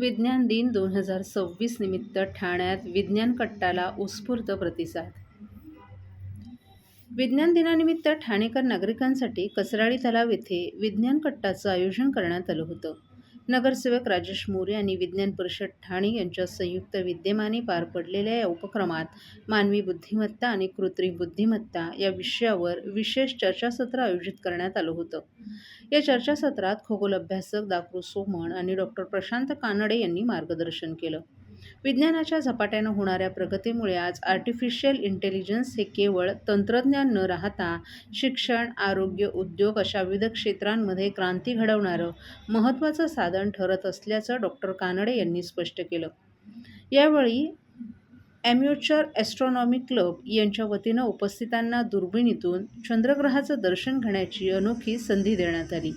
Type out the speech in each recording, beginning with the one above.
विज्ञान दिन 2026 निमित्त ठाण्यात विज्ञान कट्टाला उत्स्फूर्त प्रतिसाद. विज्ञान दिनानिमित्त ठाणेकर नागरिकांसाठी कसराळी तलाव येथे विज्ञान कट्टाचं आयोजन करण्यात आलं होतं. नगरसेवक राजेश मोरे आणि विज्ञान परिषद ठाणे यांच्या संयुक्त विद्यमाने पार पडलेल्या या उपक्रमात मानवी बुद्धिमत्ता आणि कृत्रिम बुद्धिमत्ता या विषयावर विशेष चर्चासत्र आयोजित करण्यात आलं होतं. या चर्चासत्रात खगोल अभ्यासक डॉ. सोमण आणि डॉ. प्रशांत कानडे यांनी मार्गदर्शन केलं. विज्ञानाच्या झपाट्यानं होणाऱ्या प्रगतीमुळे आज आर्टिफिशियल इंटेलिजन्स हे केवळ तंत्रज्ञान न राहता शिक्षण, आरोग्य, उद्योग अशा विविध क्षेत्रांमध्ये क्रांती घडवणारं महत्त्वाचं साधन ठरत असल्याचं डॉ. कानडे यांनी स्पष्ट केलं. यावेळी ॲम्युचर ॲस्ट्रॉनॉमी क्लब यांच्या वतीनं उपस्थितांना दुर्बिणीतून चंद्रग्रहाचं दर्शन घेण्याची अनोखी संधी देण्यात आली.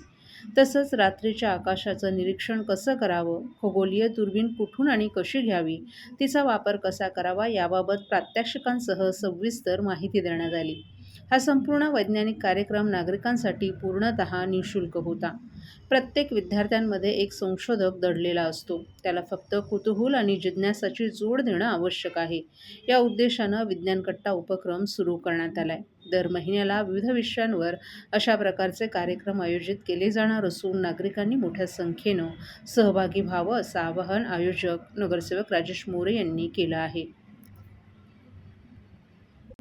तसंच रात्रीच्या आकाशाचं निरीक्षण कसं करावं, खगोलीय दुर्बीण कुठून आणि कशी घ्यावी, तिचा वापर कसा करावा याबाबत प्रात्यक्षिकांसह सविस्तर माहिती देण्यात आली. हा संपूर्ण वैज्ञानिक कार्यक्रम नागरिकांसाठी पूर्णतः निःशुल्क होता. प्रत्येक विद्यार्थ्यांमध्ये एक संशोधक दडलेला असतो. त्याला फक्त कुतूहल आणि जिज्ञासाची जोड देणं आवश्यक आहे. या उद्देशानं विज्ञान कट्टा उपक्रम सुरू करण्यात आलाय. दर महिन्याला विविध विषयांवर अशा प्रकारचे कार्यक्रम आयोजित केले जाणार असून नागरिकांनी मोठ्या संख्येनं सहभागी व्हावं असं आवाहन आयोजक नगरसेवक राजेश मोरे यांनी केलं आहे.